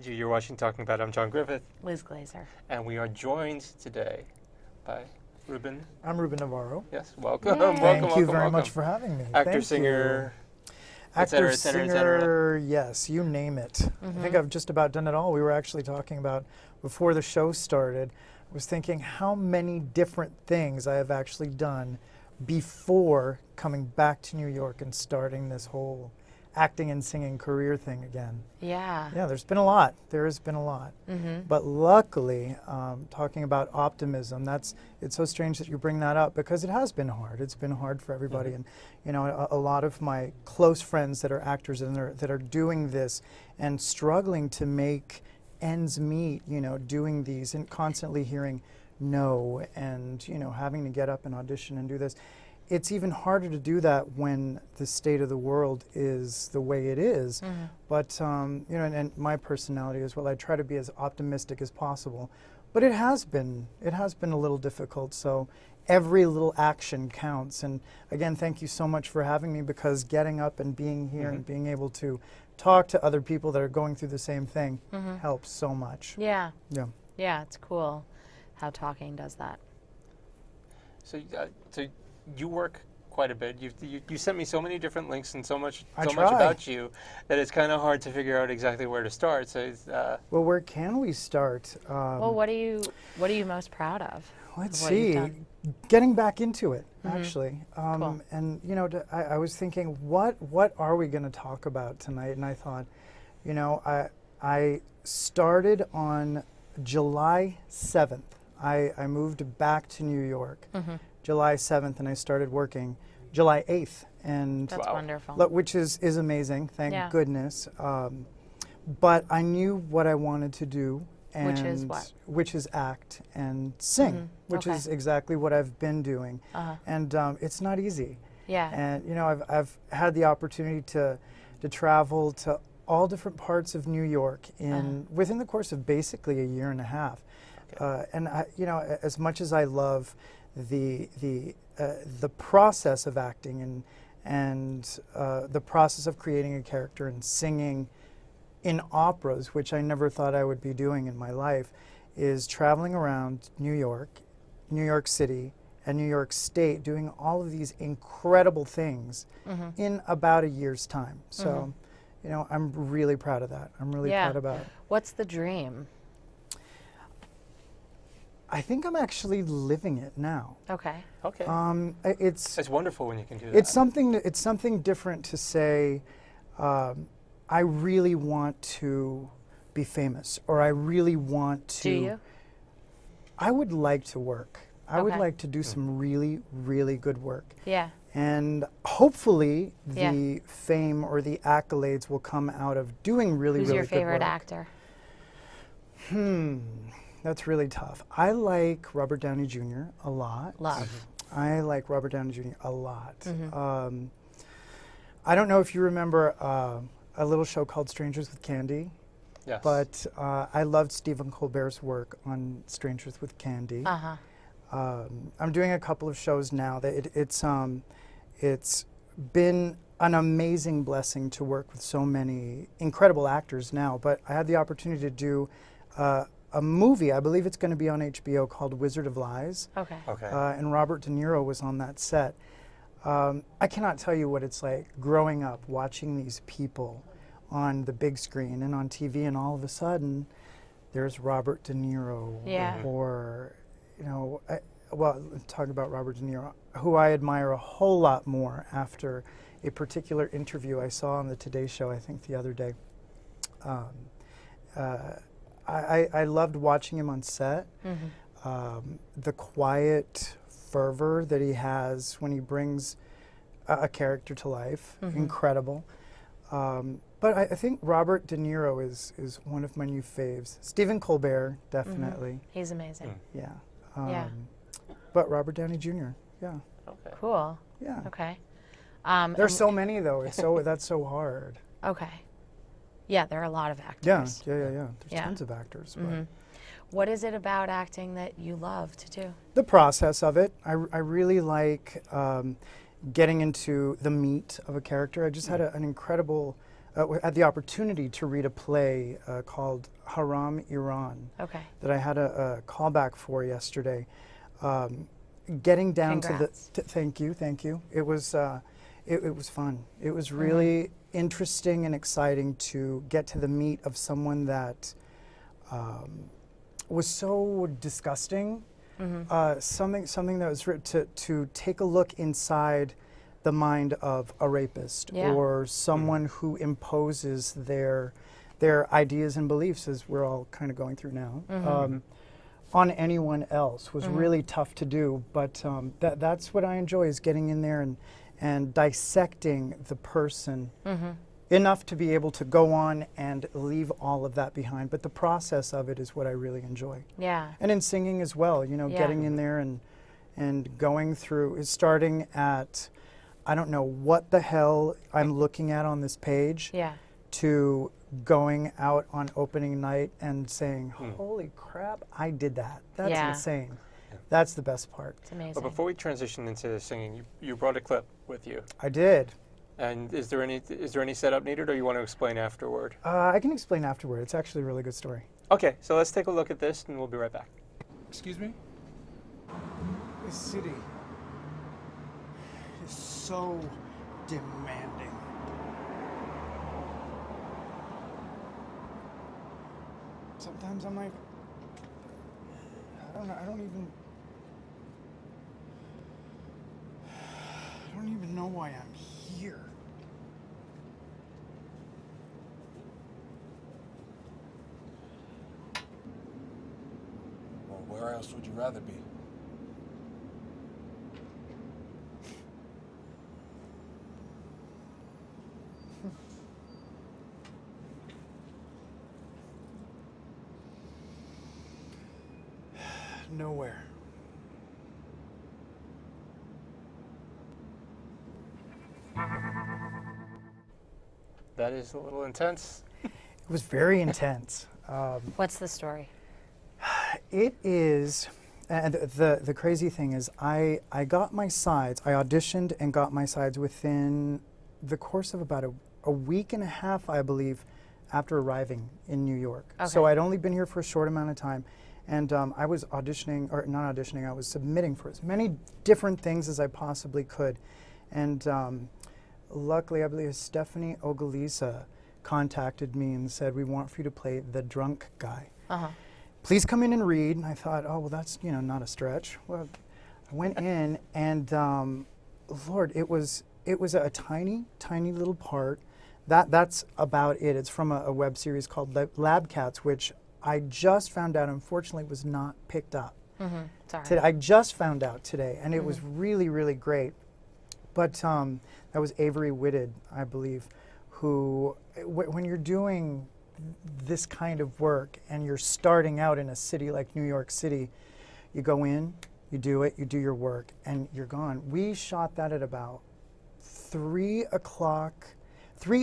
Behind you, you're watching Talking About. I'm John Griffith, Liz Glazer. and we are joined today by Ruben. I'm Ruben Navarro. Yes, welcome. Yay. welcome, Thank welcome, you very welcome. much for having me. Actor, Thank singer, you. et cetera, Actor, et cetera, et singer, cetera. yes, you name it. I think I've just about done it all. We were actually talking about, before the show started, I was thinking how many different things I have actually done before coming back to New York and starting this whole acting and singing career thing again. Yeah. Yeah, there's been a lot. There has been a lot. But luckily, talking about optimism, it's so strange that you bring that up because it has been hard. It's been hard for everybody. And you know, a lot of my close friends that are actors and that are doing this and struggling to make ends meet, you know, doing these and constantly hearing no and, you know, having to get up and audition and do this. It's even harder to do that when the state of the world is the way it is. But, you know, and my personality as well, I try to be as optimistic as possible. But it has been a little difficult. So every little action counts. And again, thank you so much for having me, because getting up and being here and being able to talk to other people that are going through the same thing helps so much. Yeah. Yeah. Yeah, it's cool how talking does that. So you work quite a bit. You sent me so many different links and so much I much try. about you that it's kind of hard to figure out exactly where to start. So it's, Well, where can we start? Well, what are you most proud of? Let's of what you've see. done? Getting back into it, actually. Cool. And, you know, I was thinking, what are we going to talk about tonight? And I thought, you know, I started on July 7th. I moved back to New York July 7th, and I started working July 8th. And That's wonderful. which is amazing, thank Yeah. goodness. But I knew what I wanted to do. And Which is what? Which is act and sing, which Okay. is exactly what I've been doing. And it's not easy. Yeah. And you know, I've had the opportunity to travel to all different parts of New York within the course of basically a year and a half. And I, you know, as much as I love the process of acting and the process of creating a character and singing in operas, which I never thought I would be doing in my life, is traveling around New York City, and New York State, doing all of these incredible things in about a year's time. So, you know, I'm really proud of that. I'm really proud about it. What's the dream? I think I'm actually living it now. Okay. okay. It's Wonderful when you can do that. It's something different to say, I really want to be famous, or I really want to. Do you? I would like to work. I would Okay. like to do some really, really good work. Yeah. And hopefully Yeah. the fame or the accolades will come out of doing really, Who's really your good favorite work. actor? That's really tough. I like Robert Downey Jr. a lot. Love. I like Robert Downey Jr. a lot. I don't know if you remember a little show called Strangers with Candy, Yes. but I loved Stephen Colbert's work on Strangers with Candy. I'm doing a couple of shows now. That it's been an amazing blessing to work with so many incredible actors now. But I had the opportunity to do a movie. I believe it's going to be on HBO, called Wizard of Lies. Okay. Okay. And Robert De Niro was on that set. I cannot tell you what it's like growing up watching these people on the big screen and on TV, and all of a sudden there's Robert De Niro. Yeah. Or, you know, talk about Robert De Niro, who I admire a whole lot more after a particular interview I saw on the Today Show, I think the other day. I loved watching him on set. The quiet fervor that he has when he brings a character to life, incredible. But I think Robert De Niro is one of my new faves. Stephen Colbert, definitely. He's amazing. Yeah. Yeah. But Robert Downey Jr. Yeah. Okay. Cool. Yeah. Okay. There's so many though. That's so hard. Okay. Yeah, there are a lot of Yeah. actors. Yeah. There's Yeah. tons of actors. But What is it about acting that you love to do? the process of it, I really like getting into the meat of a character. I just had an incredible had the opportunity to read a play called Haram Iran Okay. that I had a callback for yesterday. Getting down Congrats. to the thank you. It was fun. It was really interesting and exciting to get to the meat of someone that was so disgusting. Something that was to take a look inside the mind of a rapist or someone who imposes their ideas and beliefs, as we're all kind of going through now, on anyone else was really tough to do. But that's what I enjoy, is getting in there and dissecting the person enough to be able to go on and leave all of that behind. But the process of it is what I really enjoy. Yeah. And in singing as well, getting in there and going through, starting at, I don't know what the hell I'm looking at on this page, to going out on opening night and saying, holy crap, I did that. That's insane. That's the best part. It's amazing. But before we transition into singing, you brought a clip with you. I did. And is there any setup needed, or you want to explain afterward? I can explain afterward. It's actually a really good story. Okay, so let's take a look at this, and we'll be right back. Excuse me? This city is so demanding. Sometimes I'm like, I don't even know why I'm here. Well, where else would you rather be? Nowhere. That is a little intense. It was very intense. What's the story? It is, and the crazy thing is, I got my sides. I auditioned and got my sides within the course of about a week and a half, I believe, after arriving in New York. Okay. So I'd only been here for a short amount of time, and I was auditioning, or not auditioning, I was submitting for as many different things as I possibly could. And luckily, I believe Stephanie Ogaliza contacted me and said, we want for you to play the drunk guy. Please come in and read. And I thought, oh, well, that's, not a stretch. Well, I went in, and Lord, it was a tiny, tiny little part. That's about it. It's from a web series called Lab Cats, which I just found out, unfortunately, was not picked up. Sorry. I just found out today, and it was really, really great. But that was Avery Whitted, I believe, who, when you're doing this kind of work and you're starting out in a city like New York City, you go in, you do it, you do your work, and you're gone. We shot that at about 3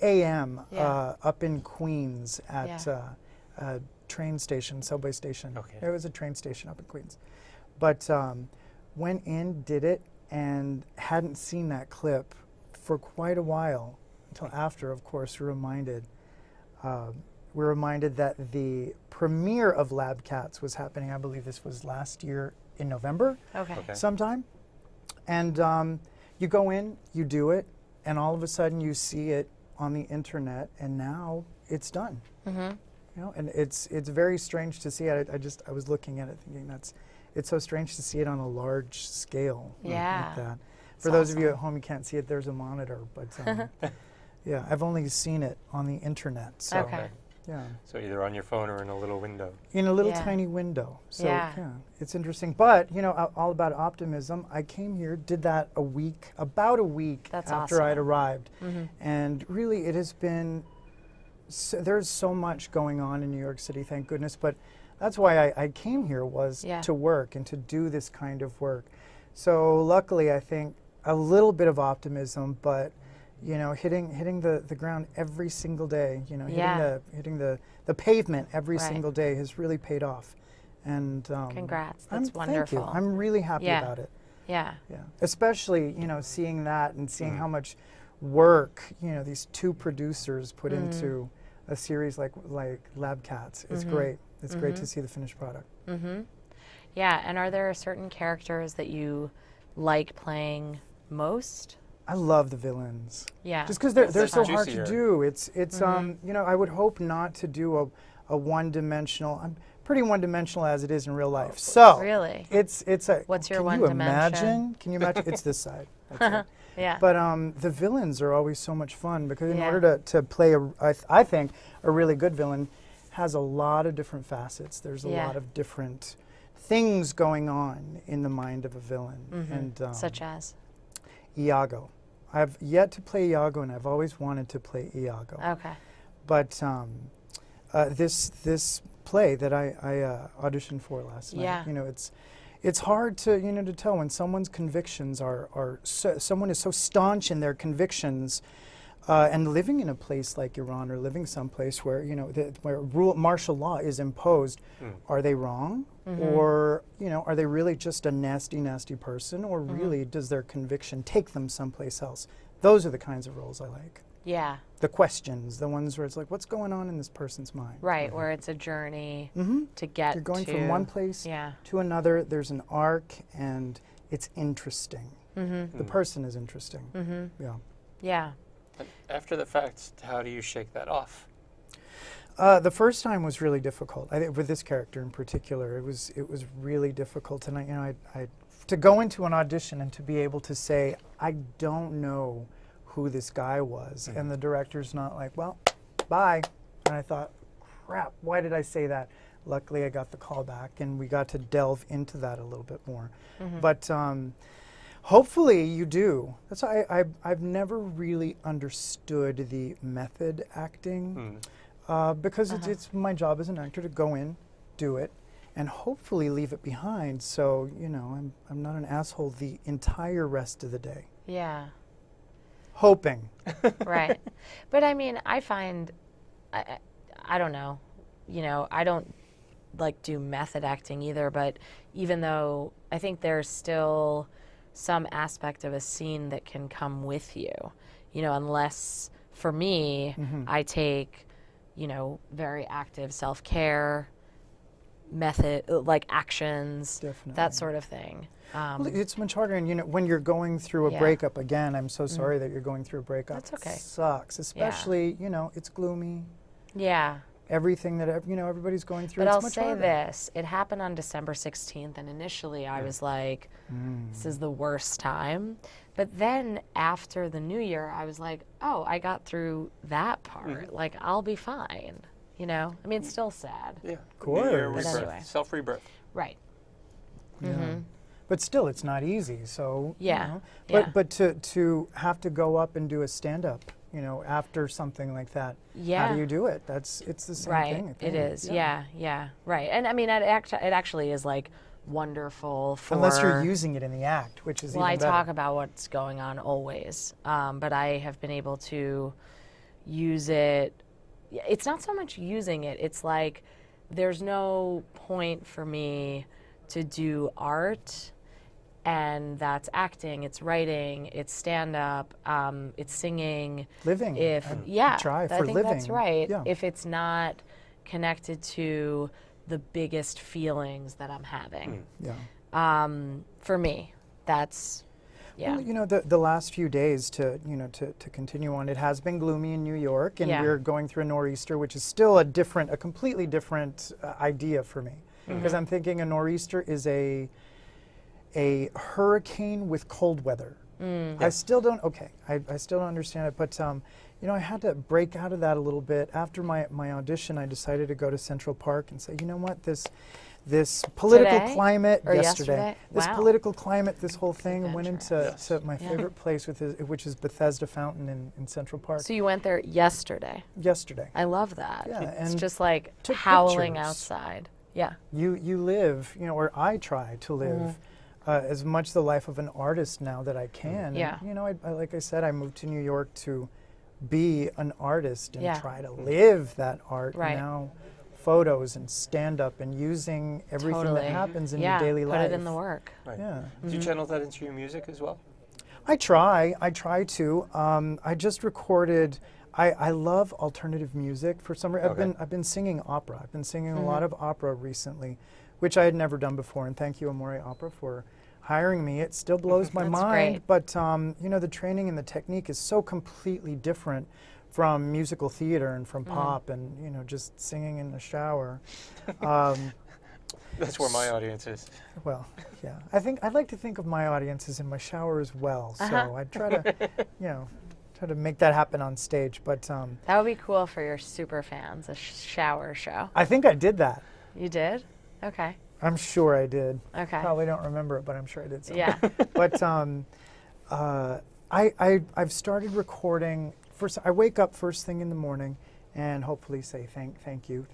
a.m. Up in Queens at a train station, subway station. Okay. It was a train station up in Queens. But went in, did it, and hadn't seen that clip for quite a while until after, of course, we're reminded that the premiere of Lab Cats was happening. I believe this was last year in November, sometime. And you go in, you do it, and all of a sudden you see it on the internet, and now it's done. And it's very strange to see it. I was looking at it thinking it's so strange to see it on a large scale like that. For those of you at home, you can't see it. There's a monitor, but yeah, I've only seen it on the internet. So yeah, So either on your phone or in a little window. in a little tiny window. So yeah, it's interesting. But all about optimism. I came here, did that about a week That's after awesome. I'd arrived, and really it has been. There's so much going on in New York City, thank goodness. But that's why I came here, was to work and to do this kind of work. So luckily, I think a little bit of optimism, but hitting the ground every single day, hitting the pavement every single day has really paid off. And Congrats, that's wonderful. Thank you. I'm really happy about it. Yeah. Yeah. Especially, seeing that and seeing how much work, these two producers put into a series like Lab Cats. It's great. It's great to see the finished product. Yeah, and are there certain characters that you like playing most? I love the villains. Yeah. Just because they're so hard juicier. to do. It's I would hope not to do a one-dimensional. I'm pretty one-dimensional as it is in real life. So Really? it's a. What's your can one you dimension? imagine? Can you imagine? It's this side. That's it. Yeah. But the villains are always so much fun because in Yeah. order to play I think a really good villain has a lot of different facets. There's a Yeah. lot of different things going on in the mind of a villain. And Such as? Iago. I've yet to play Iago, and I've always wanted to play Iago. Okay. But this play that I auditioned for last Yeah. night, it's hard to tell when someone's convictions are someone is so staunch in their convictions, and living in a place like Iran or living someplace where where martial law is imposed. Are they wrong, or are they really just a nasty person, or really does their conviction take them someplace else? Those are the kinds of roles I like. Yeah. The questions, the ones where it's like, what's going on in this person's mind? Right, where it's a journey to get You're going to. from one place Yeah. to another. There's an arc, and it's interesting. The person is interesting. Yeah. Yeah. And after the fact, how do you shake that off? The first time was really difficult. I think with this character in particular, it was really difficult. And I to go into an audition and to be able to say, I don't know who this guy was, and the director's not like, well, bye. And I thought, crap, why did I say that? Luckily, I got the call back, and we got to delve into that a little bit more. But hopefully you do. That's why I've never really understood the method acting, because it's my job as an actor to go in, do it, and hopefully leave it behind. So I'm not an asshole the entire rest of the day. Yeah. Hoping. Right. But I mean, I find, I don't know, I don't like do method acting either, but even though I think there's still some aspect of a scene that can come with you, unless for me, I take, very active self-care method, like actions, Definitely. that sort of thing. Well, it's much harder, and when you're going through a Yeah. breakup again, I'm so sorry that you're going through a breakup. That's okay. It sucks, especially it's gloomy. Yeah. Everything that everybody's going through. But it's I'll much say harder. this, it happened on December 16th, and initially I was like, this is the worst time. But then after the new year, I was like, oh, I got through that part. Like, I'll be fine. I mean, it's still sad. Yeah. course. New year But rebirth, anyway. self-rebirth. Right. Yeah. But still, it's not easy. So Yeah. But to have to go up and do a stand-up, after something like that. Yeah. How do you do it? It's the same Right. thing. I It think. is. Yeah. Right. And I mean, it actually is like wonderful for. Unless you're using it in the act, which is Well, I even better. talk about what's going on always, but I have been able to use it. It's not so much using it. It's like there's no point for me to do art, and that's acting, it's writing, it's stand-up, it's singing. Living. If I try I for think living. that's right. Yeah. If it's not connected to the biggest feelings that I'm having. Yeah. For me, that's, yeah. Well, the last few days to continue on, it has been gloomy in New York, and Yeah. we're going through a nor'easter, which is still a completely different idea for me, because I'm thinking a nor'easter is a hurricane with cold weather. I still don't. Okay, I still don't understand it, but I had to break out of that a little bit after my audition. I decided to go to Central Park and say, you know what, this political Today? climate Or yesterday? this Wow. political climate, this whole thing, went into Yes. to my favorite place, which is Bethesda Fountain in Central Park. So you went there yesterday. Yesterday. I love that. Yeah, It's and just like took howling pictures. outside. Yeah. You live, or I try to live as much the life of an artist now that I can. Yeah. And, I like I said, I moved to New York to be an artist and Yeah. try to live that art. Right. Now, photos and stand up and using everything Totally. that happens in Yeah, your daily life. put it in the work. Right. Yeah. Do you channel that into your music as well? I try to. I just recorded. I love alternative music for some reason. Okay. I've been singing opera. I've been singing a lot of opera recently, which I had never done before. And thank you, Amore Opera, for hiring me. It still blows my That's mind, great. but you know, the training and the technique is so completely different from musical theater and from pop and, you know, just singing in the shower. That's where my audience is. Well, yeah. I'd like to think of my audience as in my shower as well. So I try to, you know, try to make that happen on stage. But That would be cool for your super fans, a shower show. I think I did that. You did? Okay. I'm sure I did. Okay. Probably don't remember it, but I'm sure I did. Yeah. But I've started recording. First, I wake up first thing in the morning, and hopefully say thank you,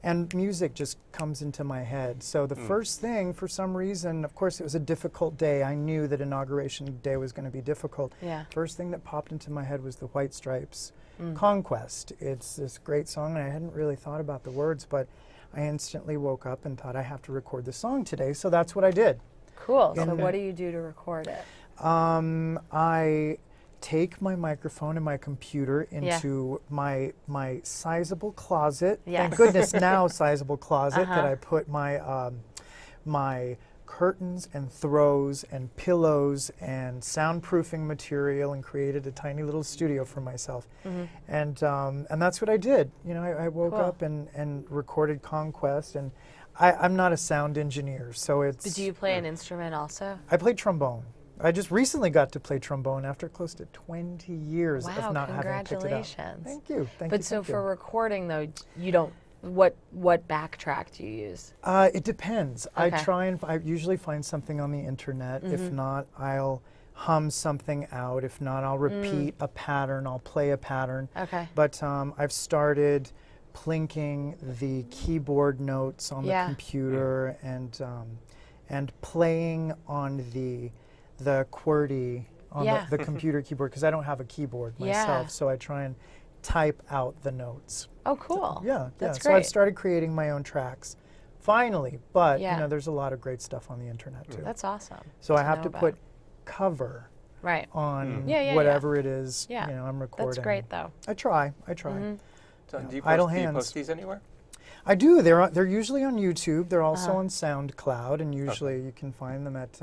and music just comes into my head. So the first thing, for some reason, of course, it was a difficult day. I knew that inauguration day was going to be difficult. Yeah. First thing that popped into my head was the White Stripes' "Conquest." It's this great song, and I hadn't really thought about the words, but I instantly woke up and thought I have to record the song today. So that's what I did. Cool. So And, what do you do to record it? I take my microphone and my computer into my sizable closet. Yes. Thank goodness now sizable closet that Uh-huh. I put my my curtains and throws and pillows and soundproofing material and created a tiny little studio for myself. And that's what I did. You know, I woke Cool. up and recorded Conquest, and I'm not a sound engineer, so it's. But do you play an instrument also? I play trombone. I just recently got to play trombone after close to 20 years Wow, of not having picked it up. congratulations. Thank you. Thank But you. so thank for you. recording though, you don't. What backtrack do you use? It depends. Okay. I usually find something on the internet. If not, I'll hum something out. If not, I'll repeat a pattern. I'll play a pattern. Okay. But I've started plinking the keyboard notes on Yeah. the computer and playing on the QWERTY on Yeah. the computer keyboard, because I don't have a keyboard Yeah. myself, so I try and type out the notes. Oh, cool. Yeah, That's yeah. So I've great. started creating my own tracks, finally. But Yeah. you know, there's a lot of great stuff on the internet too. That's awesome. So I have know to about. put cover Right. on Yeah, yeah, yeah. whatever it is. Yeah. You know, I'm recording. That's great though. I try. So do you Idle post hands. these anywhere? I do. They're usually on YouTube. They're also Uh-huh. on SoundCloud, and usually you can find them at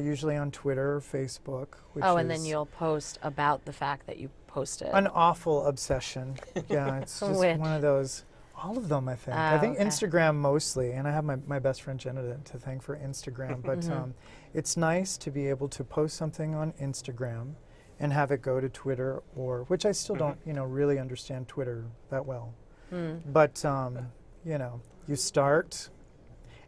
usually on Twitter or Facebook. Which Oh, and then is you'll post about the fact that you posted. an awful obsession. Yeah, it's just Which? one of those. All of them, I think. I think okay. Instagram mostly, and I have my best friend Jenna to thank for Instagram. But it's nice to be able to post something on Instagram and have it go to Twitter, or which I still don't, you know, really understand Twitter that well. But you know, you start,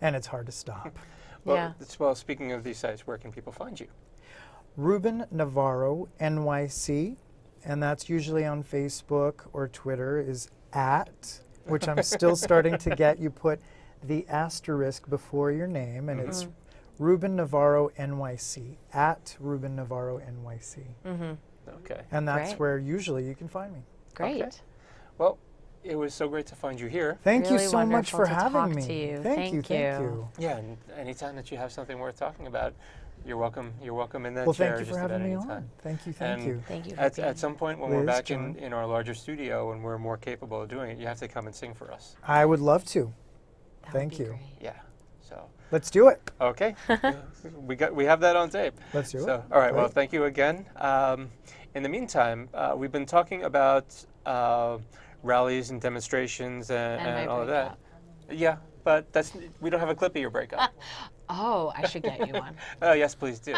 and it's hard to stop. Well, Yeah. well, speaking of these sites, where can people find you? Ruben Navarro NYC, and that's usually on Facebook or Twitter, is at, which I'm still starting to get. You put the asterisk before your name, and it's Ruben Navarro NYC, at Ruben Navarro NYC. Okay. And that's Great. where usually you can find me. Great. Okay. Well, it was so great to find you here. Thank Really you so much wonderful for to having talk me. to you. Thank you. Thank Thank you. you. Yeah, and anytime that you have something worth talking about, you're welcome. You're welcome in that Well, chair thank you for just about having me any time. on. Thank you. Thank And you. Thank you for At being some point when we're Liz, back John. in our larger studio and we're more capable of doing it, you have to come and sing for us. I would love to. That would Thank be you. great. Yeah. So Let's do it. okay, we have that on tape. Let's do it. So all right. Well, Great. thank you again. In the meantime, we've been talking about rallies and demonstrations And and my all of that. breakup. Yeah, but we don't have a clip of your breakup. Oh, I should get you one. Oh yes, please do.